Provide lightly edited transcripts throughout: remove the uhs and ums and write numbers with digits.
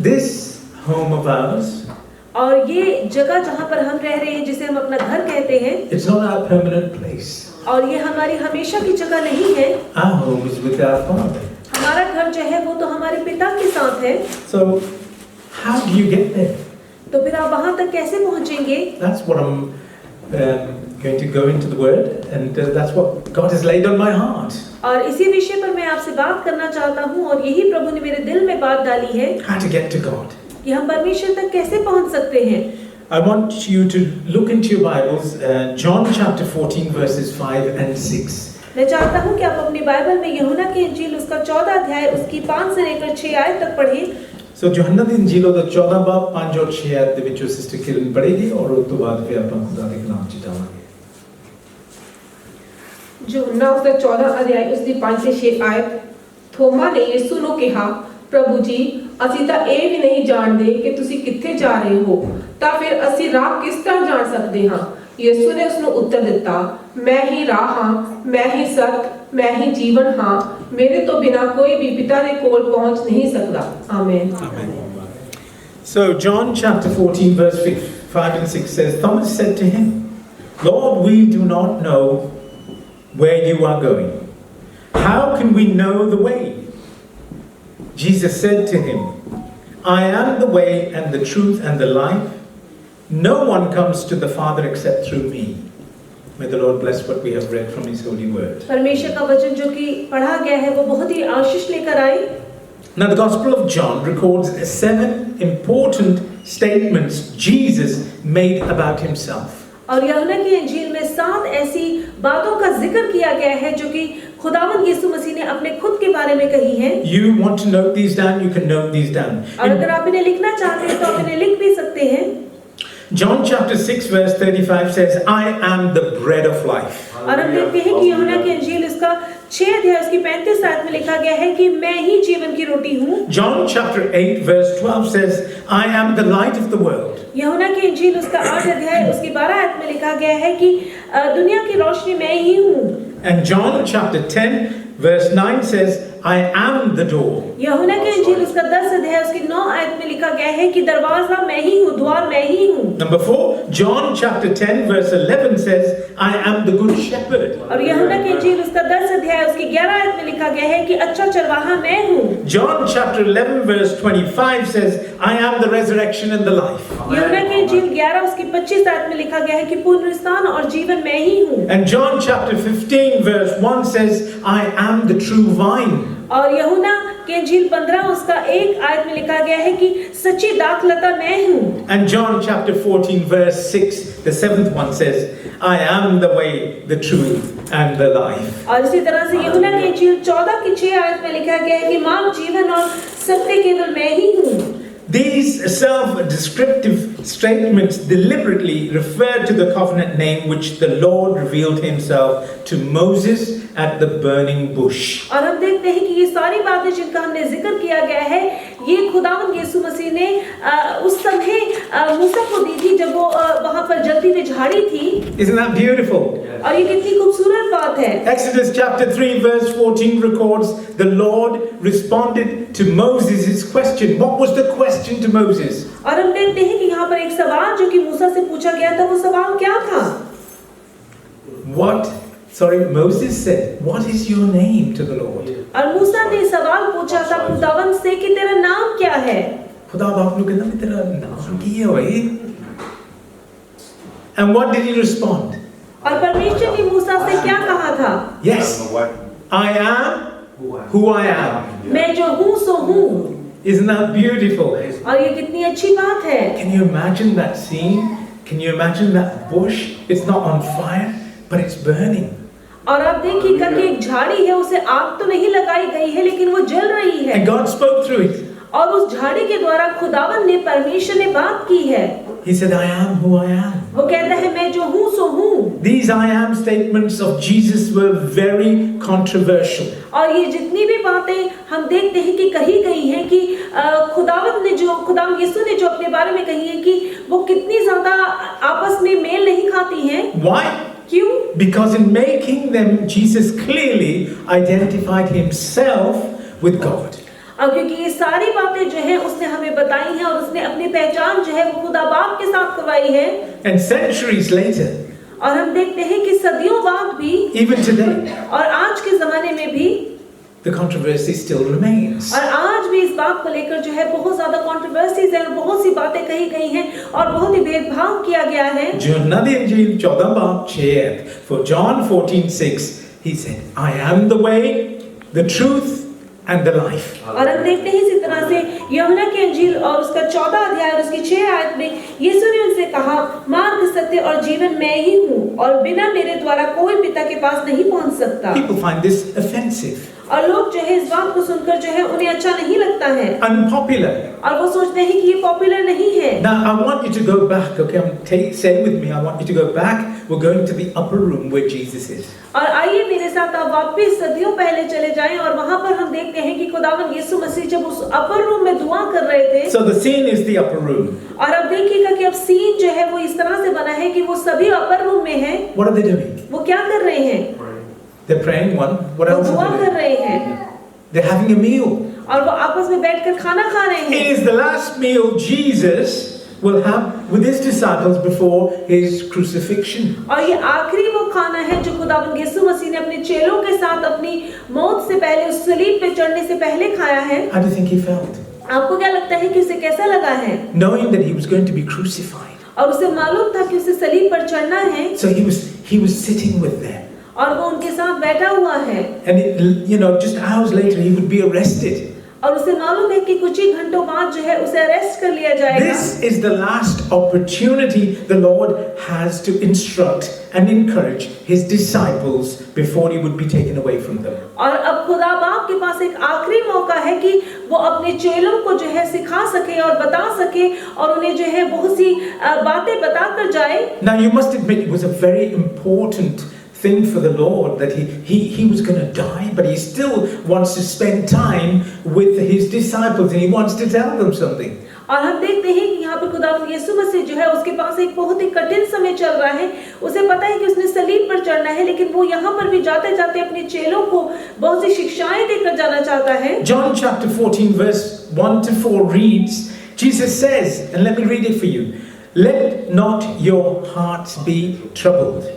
This home of ours, और ये जगह जहाँ पर हम रह रहे हैं, जिसे हम अपना घर कहते हैं, it's not our permanent place. और ये हमारी हमेशा की जगह नहीं है। Our home is with our Father. हमारा घर जो है वो तो हमारे पिता के साथ है। So, how do you get there? तो फिर आप वहाँ तक कैसे पहुँचेंगे? That's what I'm going to go into the Word, and that's what God has laid on my heart. और इसी विषय पर मैं आपसे बात करना चाहता हूँ, और यही प्रभु ने मेरे दिल में बात डाली है How to get to God. कि हम परमेश्वर तक कैसे पहुँच सकते हैं। I want you to look into your Bibles, John chapter 14 verses 5 and 6. मैं चाहता हूँ कि आप अपनी बाइबल में यूहन्ना की इंजील उसका 14 अध्याय उसकी 5 से लेकर 6 आयत तक पढ़ें। So यूहन्ना ਦੀ ਇੰਜੀਲ ਉਹਦਾ 14 ਬਾਬ 5 ਔਰ 6 ਆਇਤ ਦੇ ਵਿੱਚ ਸਿਸਟਰ ਕਿਰਨ ਪੜ੍ਹੇਗੀ, ਔਰ ਉਸ ਤੋਂ ਬਾਅਦ ਫਿਰ ਆਪਾਂ ਖੁਦਾ ਦੇ ਕਲਾਮ 'ਚ ਜਾਵਾਂਗੇ। यूहन्ना उसका 14 अध्याय उसकी 5 से 6 आयत। थोमा ने यीशु ਨੂੰ ਕਿਹਾ, ਪ੍ਰਭੂ ਜੀ, ਅਸੀਂ ਤਾਂ ਇਹ ਵੀ ਨਹੀਂ ਜਾਣਦੇ ਕਿ ਤੁਸੀਂ ਕਿੱਥੇ ਜਾ ਰਹੇ ਹੋ, ਤਾਂ ਫਿਰ ਅਸੀਂ ਰਾਹ ਕਿਸ ਤਰ੍ਹਾਂ ਜਾਣ ਸਕਦੇ ਹਾਂ? ਯਿਸੂ ਨੇ ਉਸ ਨੂੰ ਉੱਤਰ ਦਿੱਤਾ, ਮੈਂ ਹੀ ਰਾਹ ਹਾਂ, ਮੈਂ ਹੀ ਸੱਚ, ਮੈਂ ਹੀ ਜੀਵਨ ਹਾਂ, ਮੇਰੇ ਤੋਂ ਬਿਨਾਂ ਕੋਈ ਵੀ ਪਿਤਾ ਦੇ ਕੋਲ ਪਹੁੰਚ ਨਹੀਂ ਸਕਦਾ। Amen. So John chapter 14 verse 5 and 6 says, Thomas said to him, Lord, we do not know where you are going. How can we know the way? Jesus said to him, I am the way and the truth and the life. No one comes to the Father except through me. May the Lord bless what we have read from His holy word. परमेश्वर का वचन जो कि पढ़ा गया है वो बहुत ही आशीष लेकर आए। Now the Gospel of John records 7 important statements Jesus made about himself. और यूहन्ना की इंजील में 7 ऐसी बातों का जिक्र किया गया है जो कि खुदावंद यीशु मसीह ने अपने खुद के बारे में कही है। You want to note these down? You can note these down. और अगर आप इन्हें लिखना चाहते हैं तो आप इन्हें लिख भी सकते हैं। John chapter 6 verse 35 says, I am the bread of life. और हम देखते हैं कि यूहन्ना की इंजील इसका 6 अध्याय उसकी 35 आयत में लिखा गया है कि मैं ही जीवन की रोटी हूँ। John chapter 8 verse 12 says, I am the light of the world. यूहन्ना की इंजील उसका 8 अध्याय उसकी 12 आयत में लिखा गया है कि दुनिया की रोशनी मैं ही हूँ। And John chapter 10 verse 9 says, I am the door. यूहन्ना की इंजील उसका 10 अध्याय उसकी 9 आयत में लिखा गया है कि दरवाजा मैं ही हूँ, द्वार मैं ही हूँ। Number 4, John chapter 10 verse 11 says, I am the good shepherd. और यूहन्ना की इंजील उसका 10 अध्याय उसकी 11 आयत में लिखा गया है कि अच्छा चरवाहा मैं हूँ। John chapter 11 verse 25 says, I am the resurrection and the life. यूहन्ना की इंजील 11 उसकी 25 आयत में लिखा गया है कि पुनरुत्थान और जीवन मैं ही हूँ। And John chapter 15 verse 1 says, I am the true vine. और यूहन्ना की इंजील 15 उसका 1 आयत में लिखा गया है कि सच्ची दाखलता मैं हूँ। And John chapter 14 verse 6, the 7th one says, I am the way, the truth and the life. और इसी तरह से यूहन्ना की इंजील 14 की 6 आयत में लिखा गया है कि मार्ग, जीवन और सत्य केवल मैं ही हूँ। These self-descriptive statements deliberately refer to the covenant name which the Lord revealed himself to Moses at the burning bush. और हम देखते हैं कि ये सारी बातें जिनका हमने जिक्र किया गया है, ये खुदावंद यीशु मसीह ने उस समय मूसा को दी थी जब वो वहाँ पर जलती हुई झाड़ी थी। Isn't that beautiful? और ये कितनी खूबसूरत बात है। Exodus chapter 3 verse 14 records the Lord responded to Moses' question. What was the question to Moses? और हम देखते हैं कि यहाँ पर एक सवाल जो कि मूसा से पूछा गया था, वो सवाल क्या था? Moses said, what is your name to the Lord? और मूसा ने सवाल पूछा था खुदावंद से कि तेरा नाम क्या है? खुदा बाप ने कहना तेरा नाम क्या है भाई? And what did he respond? और परमेश्वर ने मूसा से क्या कहा था? Yes, I am who I am. मैं जो हूँ सो हूँ। Isn't that beautiful? और ये कितनी अच्छी बात है। Can you imagine that scene? Can you imagine that bush? It's not on fire, but it's burning. और आप देखिएगा कि एक झाड़ी है, उसे आग तो नहीं लगाई गई है लेकिन वो जल रही है। And God spoke through it. और उस झाड़ी के द्वारा खुदावन ने, परमेश्वर ने बात की है। He said, I am who I am. वो कहता है मैं जो हूँ सो हूँ। These I am statements of Jesus were very controversial. और ये जितनी भी बातें हम देखते हैं कि कही गई हैं कि खुदावन यीशु ने जो अपने बारे में कही है कि वो कितनी ज्यादा आपस में मेल नहीं खाती हैं। Why? क्यों? Because in making them, Jesus clearly identified himself with God. क्योंकि ये सारी बातें जो है उसने हमें बताई हैं और उसने अपनी पहचान जो है वो खुदा बाप के साथ करवाई है। And centuries later, और हम देखते हैं कि सदियों बाद भी even today, और आज के जमाने में भी the controversy still remains. और आज भी इस बात को लेकर जो है बहुत ज्यादा कंट्रोवर्सीज है और बहुत सी बातें कही गई हैं और बहुत ही भेदभाव किया गया है। यूहन्ना दी इंजील 14 बाब 6 for John 14:6 he said, I am the way, the truth and the life. और हम देखते हैं इसी तरह से यूहन्ना की इंजील और उसका 14 अध्याय और उसकी 6 आयत में यीशु ने उनसे कहा, मार्ग, सत्य और जीवन मैं ही हूँ और बिना मेरे द्वारा कोई पिता के पास नहीं पहुँच सकता। People find this offensive, और लोग जो है इस बात को सुनकर जो है उन्हें अच्छा नहीं लगता है unpopular. और वो सोचते हैं कि ये पॉपुलर नहीं है। Now I want you to go back, okay? Say with me. I want you to go back. We're going to the upper room where Jesus is. और आइए मेरे साथ आप वापस सदियों पहले चले जाएं और वहां पर हम देखते हैं कि खुदावंद यीशु मसीह जब उस अपर रूम में दुआ कर रहे थे। So the scene is the upper room. और अब देखिएगा कि अब सीन जो है वो इस तरह से बना है कि वो सभी अपर रूम में हैं। What are they doing? वो क्या कर रहे हैं? They're praying one. What वो else दुआ are they कर doing? रहे हैं They're having a meal. और वो आपस में बैठकर खाना खा रहे It हैं। is the last meal Jesus will have with his disciples before his crucifixion. और ये आखिरी वो खाना है जो खुदावंद यीशु मसीह ने अपने चेलों के साथ अपनी मौत से पहले उस सलीब पे चढ़ने से पहले खाया है। How do you think he felt? आपको क्या लगता है कि उसे कैसा लगा है? Knowing that he was going to be crucified. और उसे मालूम था कि उसे सलीब पर चढ़ना है So he was sitting with them. और वो उनके साथ बैठा हुआ है And just hours later he would be arrested. और उसे मालूम है कि कुछ ही घंटों बाद जो है उसे अरेस्ट कर लिया जाएगा। This is the last opportunity the Lord has to instruct and encourage his disciples before he would be taken away from them. और अब खुदा बाप के पास एक आखिरी मौका है कि वो अपने चेलों को जो है सिखा सके और बता सके और उन्हें जो है बहुत सी बातें बताकर जाए। Now you must admit it was a very important thing for the Lord that he was going to die, but he still wants to spend time with his disciples and he wants to tell them something. और हम देखते हैं कि यहाँ पे खुदावंद यीशु मसीह जो है उसके पास एक बहुत ही कठिन समय चल रहा है। उसे पता है कि उसने सलीब पर चढ़ना है, लेकिन वो यहाँ पर भी जाते जाते अपने चेलों को बहुत सी शिक्षाएं देकर जाना चाहता है। John chapter 14 verse 1 to 4 reads, Jesus says, and let me read it for you, let not your hearts be troubled.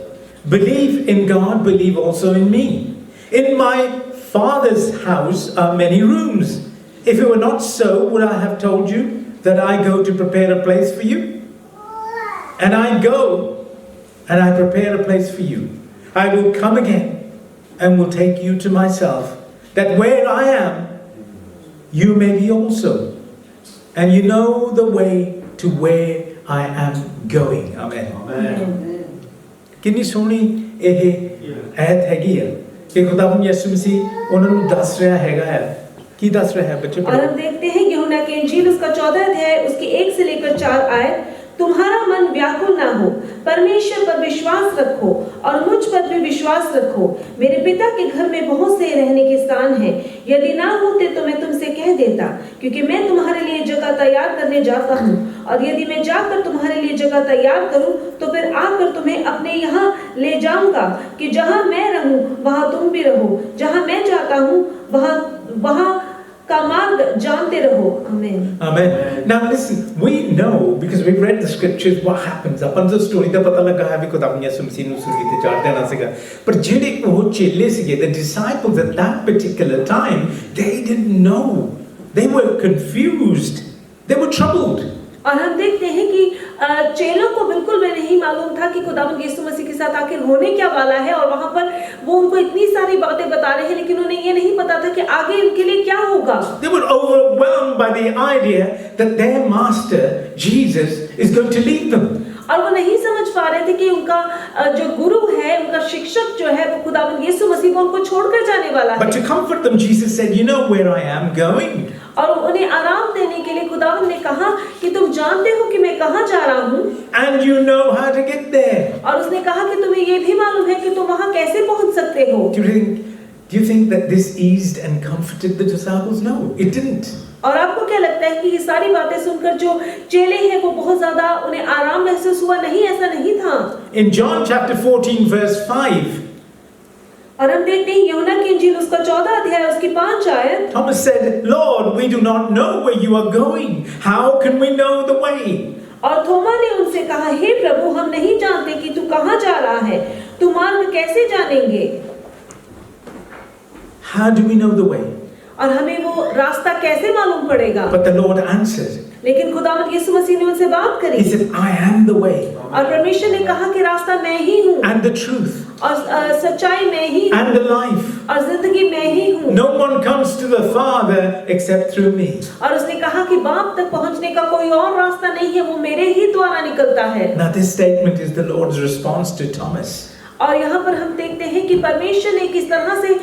Believe in God, believe also in me. In my Father's house are many rooms. If it were not so, would I have told you that I go to prepare a place for you? And I go and I prepare a place for you. I will come again and will take you to myself, that where I am, you may be also. And you know the way to where I am going. Amen. Amen. कितनी सोहनी ਇਹ ਐਤ ਹੈਗੀ ਆ ਕਿ ਖੁਦਾਵੰਦ ਯਿਸੂ ਮਸੀਹ ਉਹਨਾਂ ਨੂੰ ਦੱਸ ਰਿਹਾ ਹੈਗਾ ਹੈ ਕੀ ਦੱਸ ਰਿਹਾ ਹੈ ਬੱਚੇ और हम देखते हैं यूहन्ना की इंजील उसका 14 अध्याय उसकी 1 से लेकर 4 आयत, तुम्हारा मन व्याकुल ना हो, परमेश्वर पर विश्वास रखो और मुझ पर भी विश्वास रखो। मेरे पिता के घर में बहुत से रहने के स्थान हैं, यदि ना होते तो मैं तुमसे कह देता, क्योंकि मैं तुम्हारे लिए जगह तैयार करने जाता हूँ। और यदि मैं जाकर तुम्हारे लिए जगह तैयार करूँ तो फिर आकर तुम्हें अपने यहाँ ले जाऊंगा, कि जहाँ मैं रहूँ वहाँ तुम भी रहो, जहाँ मैं जाता हूँ वहाँ का मार्ग जानते रहो। Amen. Amen. Now listen, we know because we've read the scriptures what happens. अपन जो story ਦਾ ਪਤਾ ਲੱਗਾ ਹੈ ਵੀ ਖੁਦਾਵੰਦ ਯਿਸੂ ਮਸੀਹ ਨੂੰ ਸੂਲੀ ਤੇ ਚੜ੍ਹ ਦੇਣਾ ਸੀਗਾ, ਪਰ ਜਿਹੜੇ ਉਹ ਚੇਲੇ ਸੀਗੇ, the disciples at that particular time, they didn't know. They were confused. They were troubled. और हम देखते हैं कि चेलों को बिल्कुल भी नहीं मालूम था कि खुदावंद यीशु मसीह के साथ आखिर होने क्या वाला है, और वहां पर वो उनको इतनी सारी बातें बता रहे हैं, लेकिन उन्हें ये नहीं पता था कि आगे उनके लिए क्या होगा। They were overwhelmed by the idea that their master Jesus is going to leave them. और वो नहीं समझ पा रहे थे कि उनका जो गुरु है, उनका शिक्षक जो है, वो खुदावंद यीशु मसीह को उनको छोड़कर जाने वाला But है। to comfort them, Jesus said, "You know where I am going." और उन्हें आराम देने के लिए खुदावंद ने कहा कि तुम जानते हो कि मैं कहाँ जा रहा हूँ, And you know how to get there. और उसने कहा कि तुम्हें ये भी मालूम है कि तुम वहाँ कैसे पहुँच सकते हो। Do you think that this eased and comforted the disciples? No, it didn't. और आपको क्या लगता है कि ये सारी बातें सुनकर जो चेले हैं वो बहुत ज्यादा उन्हें आराम महसूस हुआ? नहीं, ऐसा नहीं था। In John chapter 14 verse 5, और हम देखते हैं यूहन्ना की इंजील उसका 14 अध्याय उसकी 5 आयत। Thomas said, Lord, we do not know where you are going. How can we know the way? और थोमा ने उनसे कहा, हे प्रभु, हम नहीं जानते कि तू कहाँ जा रहा है, तू मार्ग कैसे जानेंगे? How do we know the way? और हमें वो रास्ता कैसे मालूम पड़ेगा? But the Lord answered. लेकिन खुदावंद यीशु मसीह ने उनसे बात करी। He said, I am the way. और परमेश्वर ने कहा कि रास्ता मैं ही हूँ। And the truth. और सच्चाई मैं ही हूँ। And the life. और जिंदगी मैं ही हूँ। No one comes to the Father except through me. और उसने कहा कि बाप तक पहुँचने का कोई और रास्ता नहीं है, वो मेरे ही द्वारा निकलता है। Now this statement is the Lord's response to Thomas. और यहाँ पर हम देखते हैं कि परमेश्वर ने किस तरह से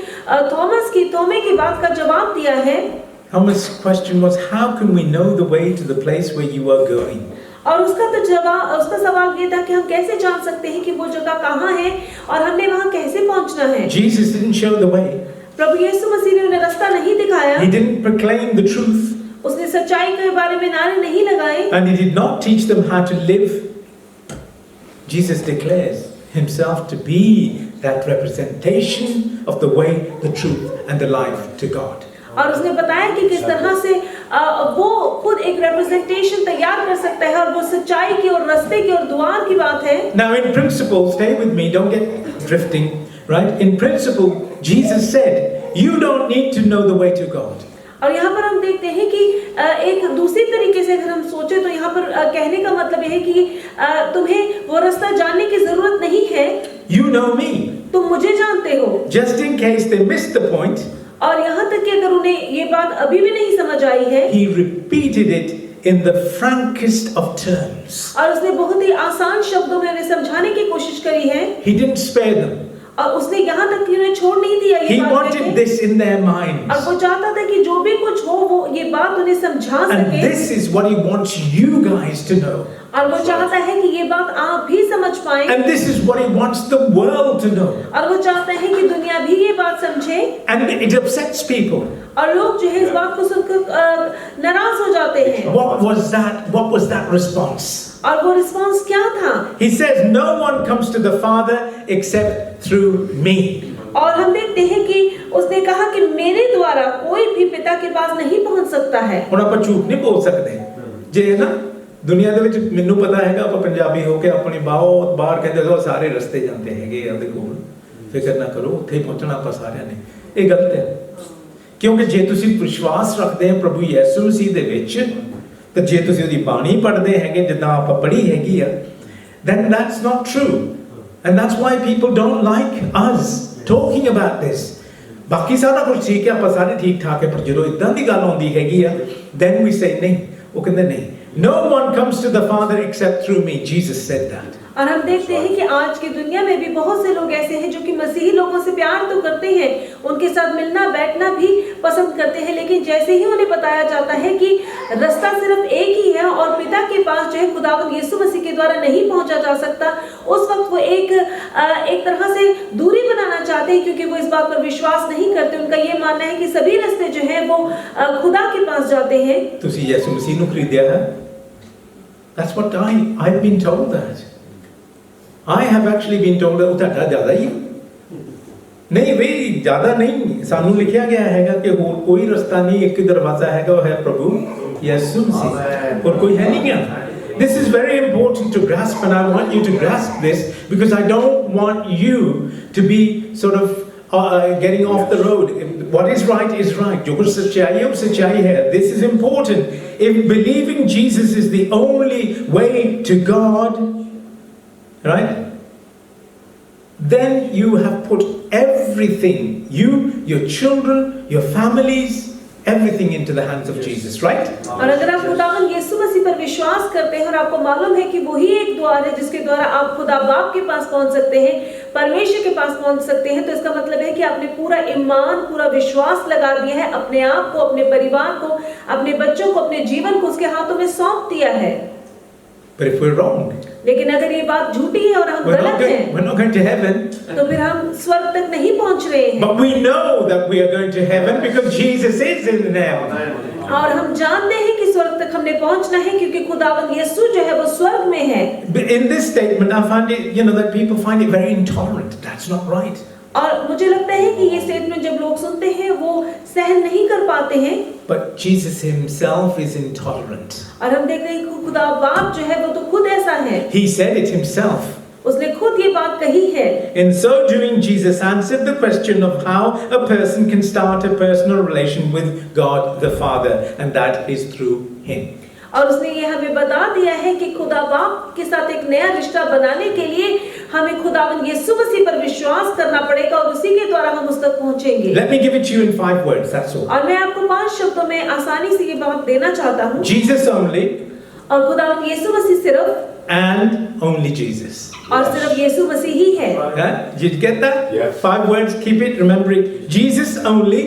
थोमे की बात का जवाब दिया है। Thomas' question was, how can we know the way to the place where you are going? और उसका सवाल ये था कि हम कैसे जान सकते हैं कि वो जगह कहाँ है और हमने वहाँ कैसे पहुँचना है। Jesus didn't show the way. प्रभु यीशु मसीह ने उन्हें रास्ता नहीं दिखाया। He didn't proclaim the truth. उसने सच्चाई के बारे में नारे नहीं लगाए। And he did not teach them how to live. Jesus declares himself to be that representation of the way, the truth, and the life to God. और उसने बताया कि किस तरह से वो खुद एक representation तैयार कर सकता है और वो सच्चाई की और रास्ते की और द्वार की बात है। Now in principle, stay with me, don't get drifting, right? In principle, Jesus said, you don't need to know the way to God. और यहाँ पर हम देखते हैं कि एक दूसरी तरीके से अगर हम सोचे तो यहाँ पर कहने का मतलब यह है कि तुम्हें वो रास्ता जानने की जरूरत नहीं है। You know me. तुम मुझे जानते हो। Just in case they missed the point, और यहाँ तक कि अगर उन्हें ये बात अभी भी नहीं समझ आई है, he repeated it in the frankest of terms. और उसने बहुत ही आसान शब्दों में उन्हें समझाने की कोशिश करी है। He didn't spare them. और उसने यहाँ तक कि उन्हें छोड़ नहीं दिया। He wanted this in their minds. और वो चाहता था कि जो भी कुछ हो वो ये बात उन्हें समझा सके। And this is what he wants you guys to know. और वो चाहता है कि ये बात आप भी समझ पाएं। And this is what he wants the world to know. और वो चाहता है कि दुनिया भी ये बात समझे। And it upsets people. और लोग जो है इस बात को सुनकर नाराज हो जाते हैं। What was that? What was that response? और वो रिस्पांस क्या था? He says, no one comes to the Father except through me. और हम देखते हैं कि उसने कहा कि मेरे द्वारा कोई भी पिता के पास नहीं पहुंच सकता है। ਹੁਣ ਆਪਾਂ ਝੂਠ ਨਹੀਂ ਬੋਲ ਸਕਦੇ ਜੇ ਨਾ ਦੁਨੀਆ ਦੇ ਵਿੱਚ ਮੈਨੂੰ ਪਤਾ ਹੈਗਾ ਆਪਾਂ ਪੰਜਾਬੀ ਹੋ ਕੇ ਆਪਣੀ ਬਹੁਤ ਬਾਹਰ ਕਹਿੰਦੇ ਹੋ ਸਾਰੇ ਰਸਤੇ ਜਾਂਦੇ ਹੈਗੇ ਆ ਦੇ ਕੋਲ ਫਿਕਰ ਨਾ ਕਰੋ ਉੱਥੇ ਹੀ ਪਹੁੰਚਣਾ ਆਪਾਂ ਸਾਰਿਆਂ ਨੇ ਇਹ ਗਲਤ ਹੈ ਕਿਉਂਕਿ ਜੇ ਤੁਸੀਂ ਵਿਸ਼ਵਾਸ ਰੱਖਦੇ ਹੋ ਪ੍ਰਭੂ ਯਿਸੂ ਮਸੀਹ ਦੇ ਵਿੱਚ ਤੇ ਜੇ ਤੁਸੀਂ ਉਹਦੀ ਬਾਣੀ ਪੜ੍ਹਦੇ ਹੈਗੇ ਜਿੱਦਾਂ ਆਪਾਂ ਪੜ੍ਹੀ ਹੈਗੀ ਆ then that's not true and that's why people don't like us talking about this ਬਾਕੀ ਸਾਰਾ ਕੁਝ ਠੀਕ ਹੈ ਆਪਾਂ ਸਾਰੇ ਠੀਕ ਠਾਕ ਹੈ ਪਰ ਜਦੋਂ ਇਦਾਂ ਦੀ ਗੱਲ ਆਉਂਦੀ ਹੈਗੀ ਆ then we say ਨਹੀਂ ਉਹ ਕਹਿੰਦੇ ਨਹੀਂ no one comes to the Father except through me Jesus said that और हम देखते हैं कि आज की दुनिया में भी बहुत से लोग ऐसे हैं जो कि मसीही लोगों से प्यार तो करते हैं, उनके साथ मिलना बैठना भी पसंद करते हैं, लेकिन जैसे ही उन्हें बताया जाता है कि रास्ता सिर्फ एक ही है और पिता के पास जो है खुदावंद यीशु मसीह के द्वारा नहीं पहुंचा जा सकता, उस वक्त वो एक तरह से दूरी बनाना चाहते हैं क्योंकि वो इस बात पर विश्वास नहीं करते। उनका ये मानना है कि सभी रास्ते जो है वो खुदा के पास जाते हैं। ਤੁਸੀਂ ਯਿਸੂ ਮਸੀਹ ਨੂੰ ਖਰੀਦਿਆ ਹੈ That's what I've been told that I have actually been told that ਤੁਹਾਡਾ ਜ਼ਿਆਦਾ ਹੀ ਨਹੀਂ ਵੀ ਜ਼ਿਆਦਾ ਨਹੀਂ ਸਾਨੂੰ ਲਿਖਿਆ ਗਿਆ ਹੈਗਾ ਕਿ ਹੋਰ ਕੋਈ ਰਸਤਾ ਨਹੀਂ ਇੱਕ ਦਰਵਾਜ਼ਾ ਹੈਗਾ ਉਹ ਹੈ ਪ੍ਰਭੂ ਯਿਸੂ ਮਸੀਹ ਹੋਰ ਕੋਈ ਹੈ ਨਹੀਂ ਗਿਆ This is very important to grasp and I want you to grasp this because I don't want you to be sort of getting off the road. What is right. जो कुछ सच्चाई है वो सच्चाई है. This is important. If believing Jesus is the only way to God, right? Then you have put everything, your children, your families, everything into the hands of Jesus, right? और अगर आप खुदावंद यीशु मसीह पर विश्वास करते हैं और आपको मालूम है कि वही एक द्वार है जिसके द्वारा आप खुदा बाप के पास पहुंच सकते हैं, परमेश्वर के पास पहुंच सकते हैं, तो इसका मतलब है कि आपने पूरा ईमान, पूरा विश्वास लगा दिया है, अपने आप को, अपने परिवार को, अपने बच्चों को, अपने जीवन को उसके हाथों में सौंप दिया है। But if we're wrong, लेकिन अगर ये बात झूठी है और हम गलत हैं, we're not going to heaven. तो फिर हम स्वर्ग तक नहीं पहुंच रहे हैं। But we know that we are going to heaven because Jesus is in heaven. और हम जानते हैं कि स्वर्ग तक हमने पहुंचना है क्योंकि खुदावंद यीशु जो है वो स्वर्ग में है। But in this statement, I find it, that people find it very intolerant. That's not right. और मुझे लगता है कि ये स्टेटमेंट जब लोग सुनते हैं वो सहन नहीं कर पाते हैं। But Jesus himself is intolerant. और हम देख रहे हैं कि खुदा बाप जो है वो तो खुद ऐसा है, He said it himself. उसने खुद ये बात कही है। In so doing, Jesus answered the question of how a person can start a personal relation with God the Father, and that is through him. और उसने ये हमें बता दिया है कि खुदा बाप के साथ एक नया रिश्ता बनाने के लिए हमें खुदावंद यीशु मसीह पर विश्वास करना पड़ेगा और उसी के द्वारा हम उस तक पहुंचेंगे। Let me give it to you in 5 words, that's all. और मैं आपको 5 शब्दों में आसानी से ये बात देना चाहता हूँ। Jesus only, और खुदावंद यीशु मसीह सिर्फ and only Jesus. और सिर्फ यीशु मसीह ही है। Huh? Did you get that? Yes. 5 words, keep it, remember it. Jesus only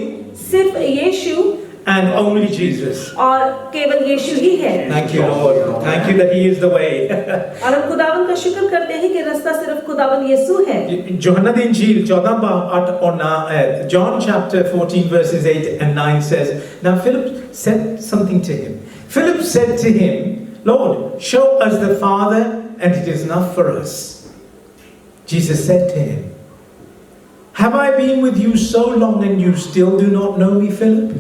सिर्फ यीशु and only Jesus. और केवल यीशु ही है। Thank you, Lord. Thank you that He is the way. और हम खुदावंद का शुक्र करते हैं कि रास्ता सिर्फ खुदावंद यीशु है। यूहन्ना दी इंजील 14 बाब 8 और 9, John chapter 14 verses 8 and 9 says, Now Philip said something to him. Philip said to him, Lord, show us the Father and it is enough for us. Jesus said to him, Have I been with you so long and you still do not know me, Philip?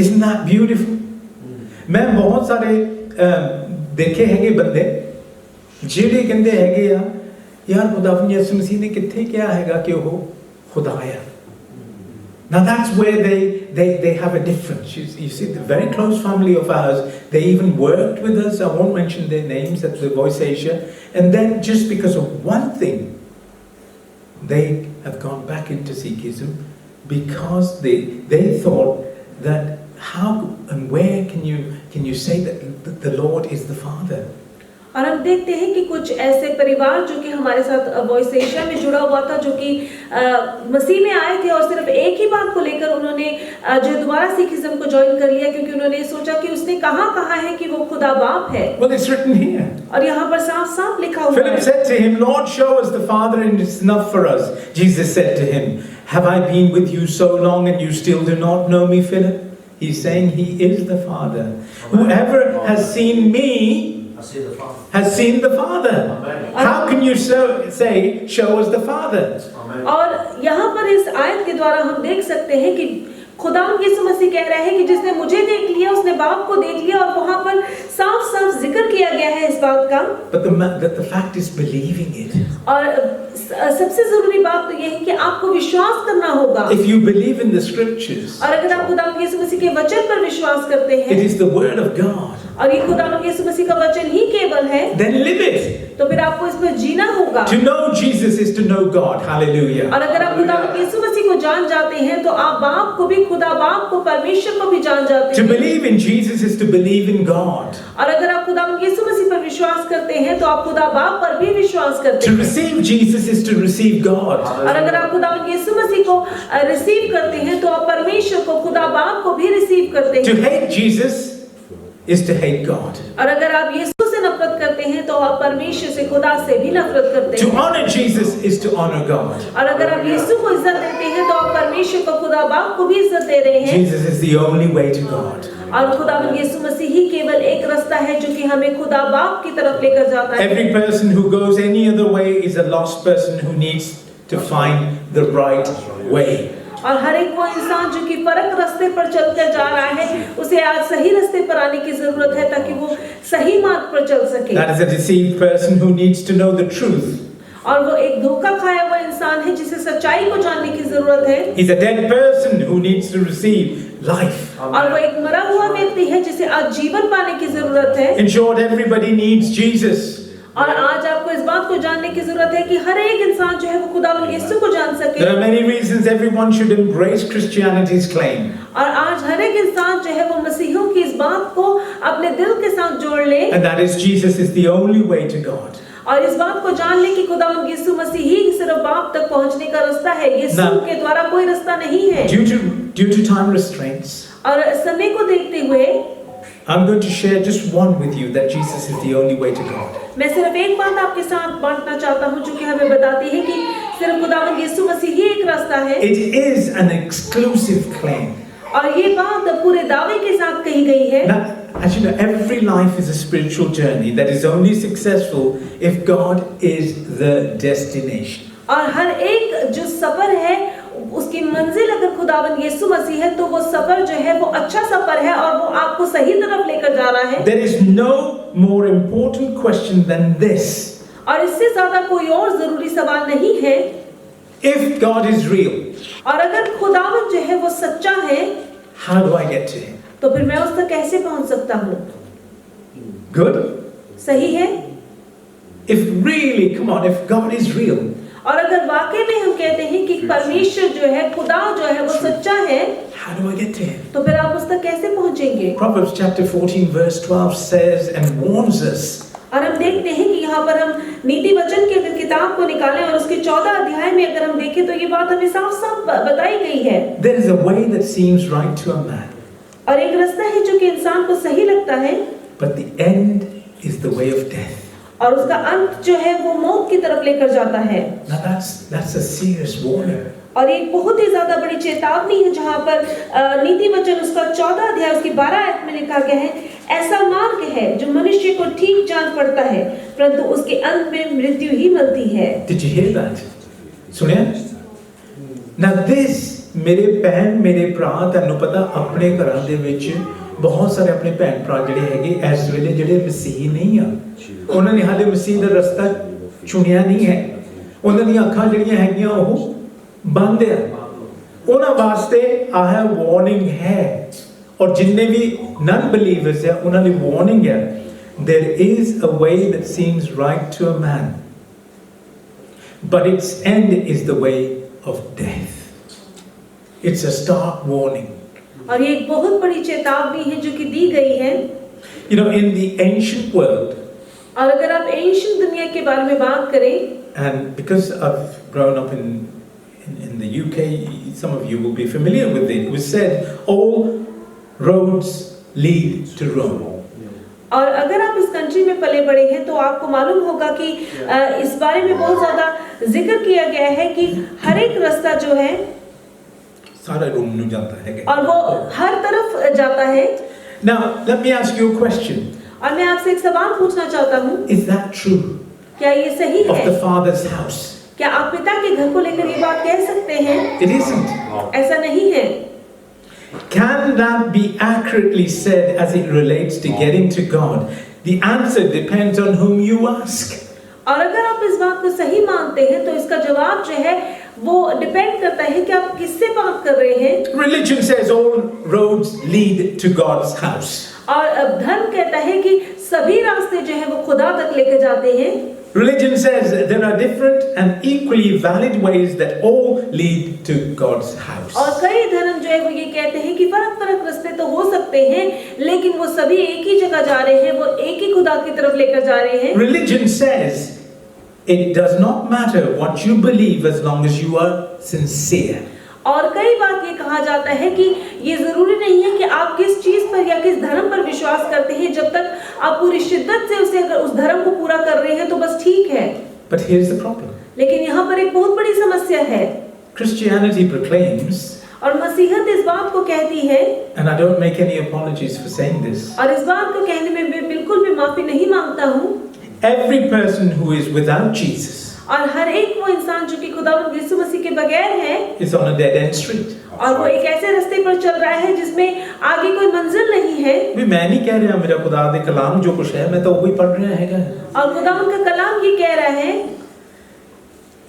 Isn't that beautiful? मैं बहुत सारे देखे हैगे बंदे ਜਿਹੜੇ ਕਹਿੰਦੇ ਹੈਗੇ ਆ ਯਾਰ ਖੁਦਾਵੰਦ ਯਿਸੂ ਮਸੀਹ ਨੇ ਕਿੱਥੇ ਕਿਹਾ ਹੈਗਾ ਕਿ ਉਹ ਖੁਦਾ ਆ। Now that's where they have a difference. You see, the very close family of ours, they even worked with us. I won't mention their names at the Voice Asia. And then just because of one thing, they have gone back into Sikhism because they thought that how and where can you say that the Lord is the Father? और हम देखते हैं कि कुछ ऐसे परिवार जो कि हमारे साथ वॉइस एशिया में जुड़ा हुआ था, जो कि मसीह में आए थे और सिर्फ एक ही बात को लेकर उन्होंने जो दोबारा सिखिज्म को ज्वाइन कर लिया, क्योंकि उन्होंने सोचा कि उसने कहा है कि वो खुदा बाप है। Well, it's written here. और यहाँ पर साफ साफ लिखा हुआ Philip है। said to him, Lord, show us the Father and it's enough for us. Jesus said to him, Have I been with you so long and you still do not know me, Philip? He's saying he is the Father. Whoever has seen me has seen the Father. How can you say, show us the Father? और यहाँ पर इस आयत के द्वारा हम देख सकते हैं कि खुदावंद यीशु मसीह कह रहा है कि जिसने मुझे देख लिया उसने बाप को देख लिया, और वहाँ पर साफ साफ जिक्र किया गया है इस बात का। But the fact is believing it. और सबसे जरूरी बात तो ये है कि आपको विश्वास करना होगा। If you believe in the scriptures, और अगर आप खुदावंद यीशु मसीह के वचन पर विश्वास करते हैं, it is the word of God. और ये खुदावंद यीशु मसीह का वचन ही केवल है, Then live it. तो फिर आपको इस पर जीना होगा। To know Jesus is to know God. Hallelujah. और अगर आप खुदावंद यीशु मसीह को जान जाते हैं तो आप बाप को भी, खुदा बाप को, परमेश्वर को भी जान जाते To हैं। believe in Jesus is to believe in God. और अगर आप खुदावंद यीशु मसीह पर विश्वास करते हैं तो आप खुदा बाप पर भी विश्वास करते To हैं। receive Jesus is to receive God. और अगर आप खुदावंद यीशु मसीह को रिसीव करते हैं तो आप परमेश्वर को, खुदा बाप को भी रिसीव करते To हैं। hate Jesus is to hate God. और अगर आप यीशु से नफरत करते हैं तो आप परमेश्वर से, खुदा से भी नफरत करते To हैं। honor Jesus is to honor God. और अगर आप यीशु को इज्जत देते हैं तो आप परमेश्वर को, खुदा बाप को भी इज्जत दे रहे हैं। Jesus is the only way to God. और खुदावंद यीशु मसीह ही केवल एक रास्ता है जो कि हमें खुदा बाप की तरफ लेकर जाता है। Every person who goes any other way is a lost person who needs to find the right way. और हर एक वो इंसान जो कि फर्क रास्ते पर चलकर जा रहा है, उसे आज सही रास्ते पर आने की जरूरत है ताकि वो सही मार्ग पर चल सके। That is a deceived person who needs to know the truth. और वो एक धोखा खाया हुआ इंसान है जिसे सच्चाई को जानने की जरूरत है। He's a dead person who needs to receive life. और वो एक मरा हुआ व्यक्ति है जिसे आज जीवन पाने की जरूरत है। In short, everybody needs Jesus. और आज आपको इस बात को जानने की जरूरत है कि हर एक इंसान जो है वो खुदावंद यीशु को जान सके। There are many reasons everyone should embrace Christianity's claim. और आज हर एक इंसान जो है वो मसीहों की इस बात को अपने दिल के साथ जोड़ ले, And that is Jesus is the only way to God. और इस बात को जान ले कि खुदावंद यीशु मसीह ही सिर्फ बाप तक पहुंचने का रास्ता है। यीशु के द्वारा कोई रास्ता नहीं है। Due to time restraints, और समय को देखते हुए I'm going to share just one with you, that Jesus is the only way to God. मैं सिर्फ एक बात आपके साथ बांटना चाहता हूँ जो कि हमें बताती है कि सिर्फ खुदावंद यीशु मसीह ही एक रास्ता है। It is an exclusive claim. और ये बात पूरे दावे के साथ कही गई है। Now, as you know, every life is a spiritual journey that is only successful if God is the destination. और हर एक जो सफर है उसकी मंजिल अगर खुदावंद यीशु मसीह है तो वो सफर जो है वो अच्छा सफर है और वो आपको सही तरफ लेकर जा रहा है। There is no more important question than this. और इससे ज्यादा कोई और जरूरी सवाल नहीं है। If God is real, और अगर खुदावंद जो है वो सच्चा है, how do I get to him? तो फिर मैं उस तक कैसे पहुंच सकता हूँ? Good? सही है। If really, come on, if God is real, और अगर वाकई में हम कहते हैं कि परमेश्वर जो है, खुदा जो है वो सच्चा है, how do I get to him? तो फिर आप उस तक कैसे पहुंचेंगे? Proverbs chapter 14 verse 12 says and warns us. और हम देखते हैं कि यहाँ पर हम नीति वचन की अगर किताब को निकालें और उसके 14 अध्याय में अगर हम देखें तो ये बात हमें साफ साफ बताई गई है। There is a way that seems right to a man, और एक रास्ता है जो कि इंसान को सही लगता है, but the end is the way of death. और उसका अंत जो है वो मौत की तरफ लेकर जाता है। Now that's a serious warning. और एक बहुत ही ज्यादा बड़ी चेतावनी है जहाँ पर नीति वचन उसका 14 अध्याय उसकी 12 आयत में लिखा गया है, ऐसा मार्ग है जो मनुष्य को ठीक जान पड़ता है परंतु उसके अंत में मृत्यु ही मिलती है। Did you hear that? सुनिया? Now this मेरे भैन मेरे भरा तैनू पता अपने घरां दे विच बहुत सारे अपने भैन भरा ਜਿਹੜੇ ਹੈਗੇ ਇਸ ਵੇਲੇ ਜਿਹੜੇ ਮਸੀਹ ਨਹੀਂ ਆ, ਉਹਨਾਂ ਨੇ ਹਾਲੇ ਮਸੀਹ ਦਾ ਰਸਤਾ ਚੁਣਿਆ ਨਹੀਂ ਹੈ, ਉਹਨਾਂ ਦੀਆਂ ਅੱਖਾਂ ਜਿਹੜੀਆਂ ਹੈਗੀਆਂ ਉਹ ਬੰਦ ਆ, ਉਹਨਾਂ ਵਾਸਤੇ ਆਹ ਵਾਰਨਿੰਗ ਹੈ। ਔਰ ਜਿੰਨੇ ਵੀ ਨਨ ਬਲੀਵਰਸ ਆ ਉਹਨਾਂ ਲਈ ਵਾਰਨਿੰਗ ਹੈ, there is a way that seems right to a man but its end is the way of death. It's a stark warning. और ये एक बहुत बड़ी चेतावनी है जो कि दी गई है। You know, in the ancient world, और अगर आप एंशिएंट दुनिया के बारे में बात करें, and because I've grown up in the UK, some of you will be familiar with it. It was said all roads lead to Rome. और अगर आप इस कंट्री में पले बड़े हैं तो आपको मालूम होगा कि इस बारे में बहुत ज्यादा जिक्र किया गया है कि हर एक रास्ता जो है सारा रोम नु जाता है। और वो हर तरफ जाता है। Now, let me ask you a question. और मैं आपसे एक सवाल पूछना चाहता हूँ, Is that true क्या ये सही of है? the Father's house? क्या आप पिता के घर को लेकर ये बात कह सकते हैं? It isn't. ऐसा नहीं है। Can that be accurately said as it relates to getting to God? The answer depends on whom you ask. और अगर आप इस बात को सही मानते हैं तो इसका जवाब जो है वो डिपेंड करता है कि आप किससे बात कर रहे हैं। Religion says all roads lead to God's house. और अब धर्म कहता है कि सभी रास्ते जो है वो खुदा तक लेकर जाते हैं। Religion says there are different and equally valid ways that all lead to God's house. और कई धर्म जो है वो ये कहते हैं कि फर्क फर्क रास्ते तो हो सकते हैं लेकिन वो सभी एक ही जगह जा रहे हैं, वो एक ही खुदा की तरफ लेकर जा रहे हैं। Religion says it does not matter what you believe as long as you are sincere. और कई बार ये कहा जाता है कि ये जरूरी नहीं है कि आप किस चीज पर या किस धर्म पर विश्वास करते हैं, जब तक आप पूरी शिद्दत से उसे अगर उस धर्म को पूरा कर रहे हैं तो बस ठीक है। But here's the problem. लेकिन यहाँ पर एक बहुत बड़ी समस्या है। Christianity proclaims, और मसीहत इस बात को कहती है, and I don't make any apologies for saying this, और इस बात को कहने में मैं बिल्कुल भी माफी नहीं मांगता हूँ, every person who is without Jesus और हर एक वो इंसान जो कि खुदावंद यीशु मसीह के बगैर है is on a dead end street. और वो एक ऐसे रास्ते पर चल रहा है जिसमें आगे कोई मंजिल नहीं है। भी मैं नहीं कह रहा, मेरा खुदा दे कलाम जो कुछ है मैं तो वही पढ़ रहा हैगा। और खुदावंद का कलाम ये कह रहा है।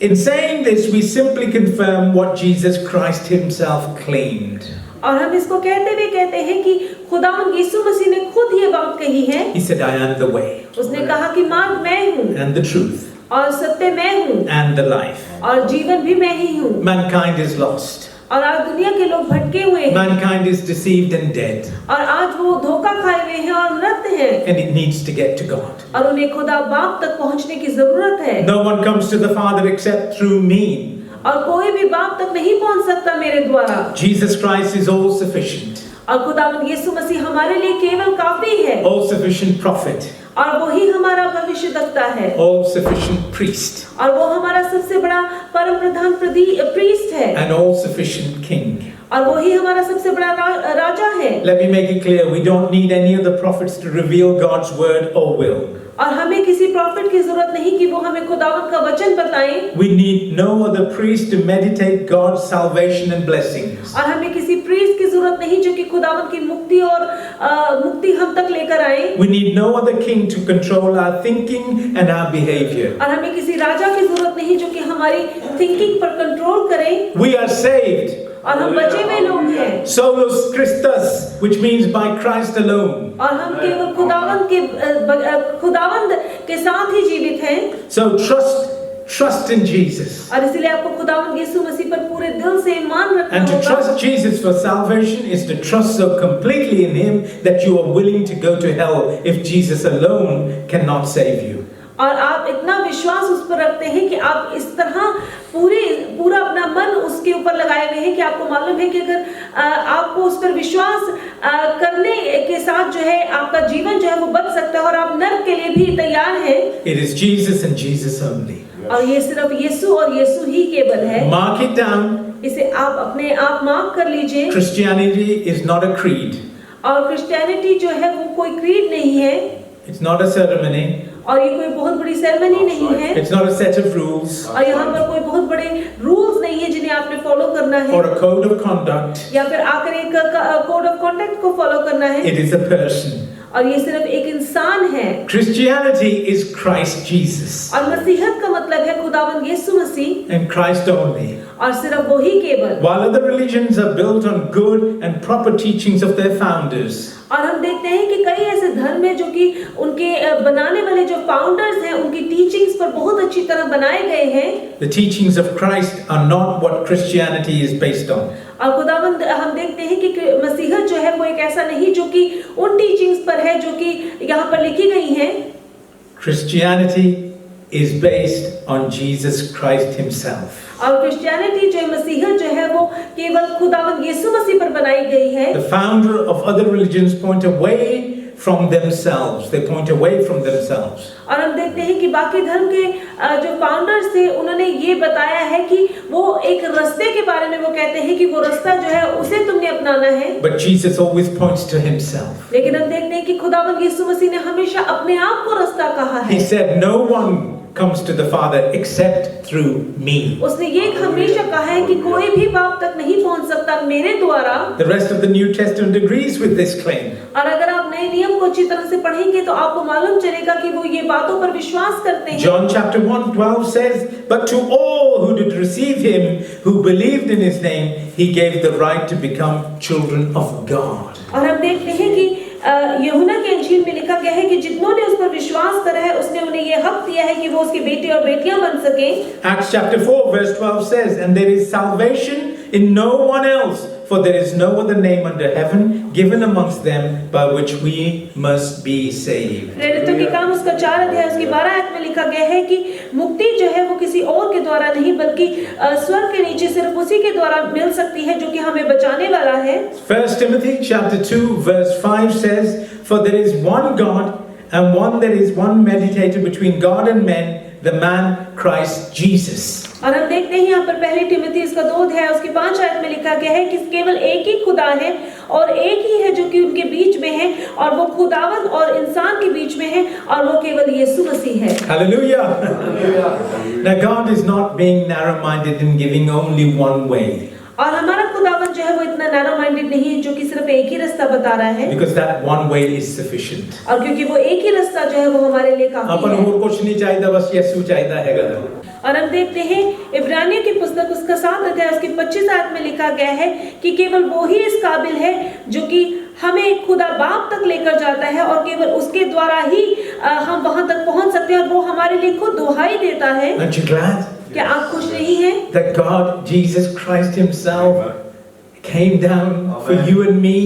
In saying this, we simply confirm what Jesus Christ himself claimed. और हम इसको कहते हुए कहते हैं कि खुदावंद यीशु मसीह ने खुद ये बात कही है। He said, I am the way उसने कहा कि मार्ग मैं हूँ and the truth और सत्य मैं हूँ and the life. और जीवन भी मैं ही हूँ। Mankind is lost. और आज दुनिया के लोग भटके हुए हैं Mankind is deceived and dead, और आज वो धोखा खाए हुए हैं और मृत हैं and it needs to get to God. और उन्हें खुदा बाप तक पहुंचने की जरूरत है। No one comes to the Father except through me. और कोई भी बाप तक नहीं पहुंच सकता मेरे द्वारा। Jesus Christ is all sufficient, और खुदावंद यीशु मसीह हमारे लिए केवल काफी है all sufficient prophet, और वही हमारा भविष्यद्वक्ता है all sufficient priest, और वो हमारा सबसे बड़ा परम प्रधान प्रीस्ट है and all sufficient king. और वही हमारा सबसे बड़ा राजा है। Let me make it clear, we don't need any of the prophets to reveal God's word or will. और हमें किसी प्रॉफिट की जरूरत नहीं कि वो हमें खुदावंद का वचन बताएं। We need no other priest to meditate God's salvation and blessings. और हमें किसी प्रीस्ट की जरूरत नहीं जो कि खुदावंद की मुक्ति और मुक्ति हम तक लेकर आए। We need no other king to control our thinking and our behavior. और हमें किसी राजा की जरूरत नहीं जो कि हमारी थिंकिंग पर कंट्रोल करे। We are saved. और हम बचे हुए लोग हैं। Solus Christus, which means by Christ alone. और हम केवल खुदावंद के साथ ही जीवित हैं। So trust in Jesus. और इसलिए आपको खुदावंद यीशु मसीह पर पूरे दिल से ईमान रखना And to होगा। trust Jesus for salvation is to trust so completely in Him that you are willing to go to hell if Jesus alone cannot save you. और आप इतना विश्वास उस पर रखते हैं कि आप इस तरह पूरा अपना मन उसके ऊपर लगाए हुए हैं कि आपको मालूम है कि अगर आपको उस पर विश्वास करने के साथ जो है आपका जीवन जो है वो बच सकता है और आप नरक के लिए भी तैयार हैं। It is Jesus and Jesus only. और ये सिर्फ यीशु और यीशु ही केवल है। Mark it down. इसे आप अपने आप मार्क कर लीजिए। Christianity is not a creed. और क्रिश्चियनिटी जो है वो कोई क्रीड नहीं है। It's not a ceremony. और ये कोई बहुत बड़ी सेरेमनी नहीं है। It's not a set of rules. और यहाँ पर कोई बहुत बड़े रूल्स नहीं है जिन्हें आपने फॉलो करना है। Or a code of conduct. या फिर आकर एक कोड ऑफ कॉन्डक्ट को फॉलो करना है। It is a person. और ये सिर्फ एक इंसान है। Christianity is Christ Jesus. और मसीहत का मतलब है खुदावंद यीशु मसीह। And Christ only. और सिर्फ वही केवल। While other religions are built on good and proper teachings of their founders. और हम देखते हैं कि कई ऐसे धर्म हैं जो कि उनके बनाने वाले जो फाउंडर्स हैं उनकी टीचिंग्स पर बहुत अच्छी तरह बनाए गए हैं। The teachings of Christ are not what Christianity is based on. और खुदावंद हम देखते हैं कि मसीहत जो है वो एक ऐसा नहीं जो कि उन टीचिंग्स पर है जो कि यहाँ पर लिखी गई हैं। Christianity is based on Jesus Christ Himself. और क्रिश्चियनिटी जो है मसीहत जो है वो केवल खुदावंद यीशु मसीह पर बनाई गई है। The founder of other religions point away from themselves. They point away from themselves. और हम देखते हैं कि बाकी धर्म के जो फाउंडर्स थे उन्होंने ये बताया है कि वो एक रास्ते के बारे में वो कहते हैं कि वो रास्ता जो है उसे तुमने अपनाना है। But Jesus always points to Himself. लेकिन हम देखते हैं कि खुदावंद यीशु मसीह ने हमेशा अपने आप को रास्ता कहा है। He said, "No one comes to the Father except through me." उसने ये हमेशा कहा है कि कोई भी बाप तक नहीं पहुंच सकता मेरे द्वारा। The rest of the New Testament agrees with this claim. और अगर आप नए नियम को अच्छी तरह से पढ़ेंगे तो आपको मालूम चलेगा कि वो ये बातों पर विश्वास करते हैं। John chapter 1:12 says, "But to all who did receive Him, who believed in His name, He gave the right to become children of God." और हम देखते हैं कि यूहन्ना के इंजील में लिखा गया है कि जितनों ने उस पर विश्वास करा है उसने उन्हें ये हक दिया है कि वो उसके बेटे और बेटियां बन सकें। Acts chapter 4:12 says, "And there is salvation in no one else, for there is no other name under heaven given amongst them by which we must be saved." प्रेरितों के काम उसका 4 अध्याय उसकी 12 आयत में लिखा गया है कि मुक्ति जो है वो किसी और के द्वारा नहीं बल्कि स्वर्ग के नीचे सिर्फ उसी के द्वारा मिल सकती है जो कि हमें बचाने वाला है। 1 Timothy chapter 2:5 says, "For there is one God and there is one mediator between God and men, the man Christ Jesus." और हम देखते हैं यहाँ पर पहले तिमोथी इसका 2 अध्याय उसकी 5 आयत में लिखा गया है कि केवल एक ही खुदा है और एक ही है जो कि उनके बीच में है और वो खुदावंद और इंसान के बीच में है और वो केवल यीशु मसीह है। Hallelujah. Now God is not being narrow-minded in giving only one way. और हमारा खुदावंद जो है वो इतना नैरो माइंडेड नहीं है जो कि सिर्फ एक ही रास्ता बता रहा है। Because that one way is sufficient. और क्योंकि वो एक ही रास्ता जो है वो हमारे लिए काफी अपन है। और कुछ नहीं चाहिए, बस यीशु चाहिए है। और हम देखते हैं इब्रानियों की पुस्तक उसका 7 अध्याय उसकी 25 आयत में लिखा गया है कि केवल वो ही इस काबिल है जो कि हमें खुदा बाप तक लेकर जाता है और केवल उसके द्वारा ही हम वहां तक पहुंच सकते हैं और वो हमारे लिए खुद दुहाई देता है। Aren't you glad? क्या आप खुश नहीं हैं? That God, Jesus Christ Himself, came down for you and me.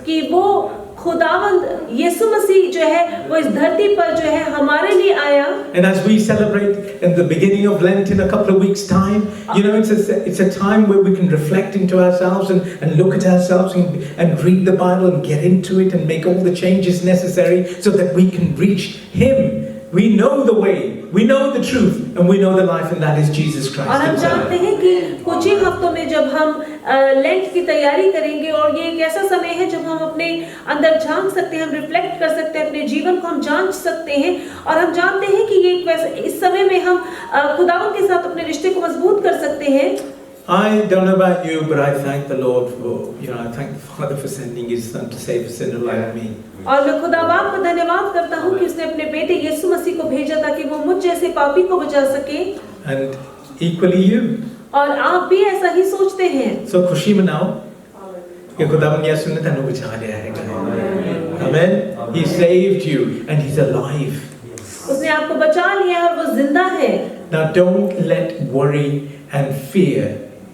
कि वो खुदावंद यीशु मसीह जो है वो इस धरती पर जो है हमारे लिए आया। And as we celebrate in the beginning of Lent in a couple of weeks' time, you know, it's a time where we can reflect into ourselves and look at ourselves and read the Bible and get into it and make all the changes necessary so that we can reach Him. We know the way. we know the truth and we know the life, and that is Jesus और हम Christ जानते himself. हैं कि कुछ ही हफ्तों में जब हम लेंट की तैयारी करेंगे और ये एक ऐसा समय है जब हम अपने अंदर झांक सकते हैं, हम रिफ्लेक्ट कर सकते हैं, अपने जीवन को हम जांच सकते हैं और हम जानते हैं कि ये एक वैसे इस समय में हम खुदावंद के साथ अपने रिश्ते को मजबूत कर सकते हैं। I don't know about you, but I thank the Lord for, I thank the Father for sending His Son to save a sinner like me. और मैं खुदा बाप का धन्यवाद करता हूँ कि उसने अपने बेटे यीशु मसीह को भेजा ताकि वो मुझ जैसे पापी को बचा सके। And equally you. और आप भी ऐसा ही सोचते हैं। So खुशी मनाओ कि खुदावंद यीशु ने तेनू बचा लिया है। Amen. He saved you and He's alive. उसने आपको बचा लिया है और वो जिंदा है। Now don't let worry and fear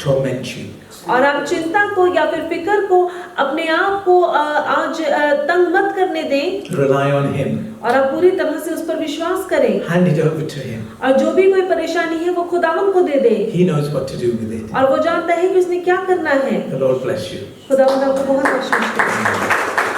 torment you. और आप चिंता को या फिर फिक्र को अपने आप को आज तंग मत करने दें। Rely on Him. और आप पूरी तरह से उस पर विश्वास करें। Hand it over to Him. और जो भी कोई परेशानी है वो खुदावंद को दे दे। He knows what to do with it. और वो जानता है कि उसने क्या करना है। The Lord bless you. खुदावंद आपको बहुत आशीष दे।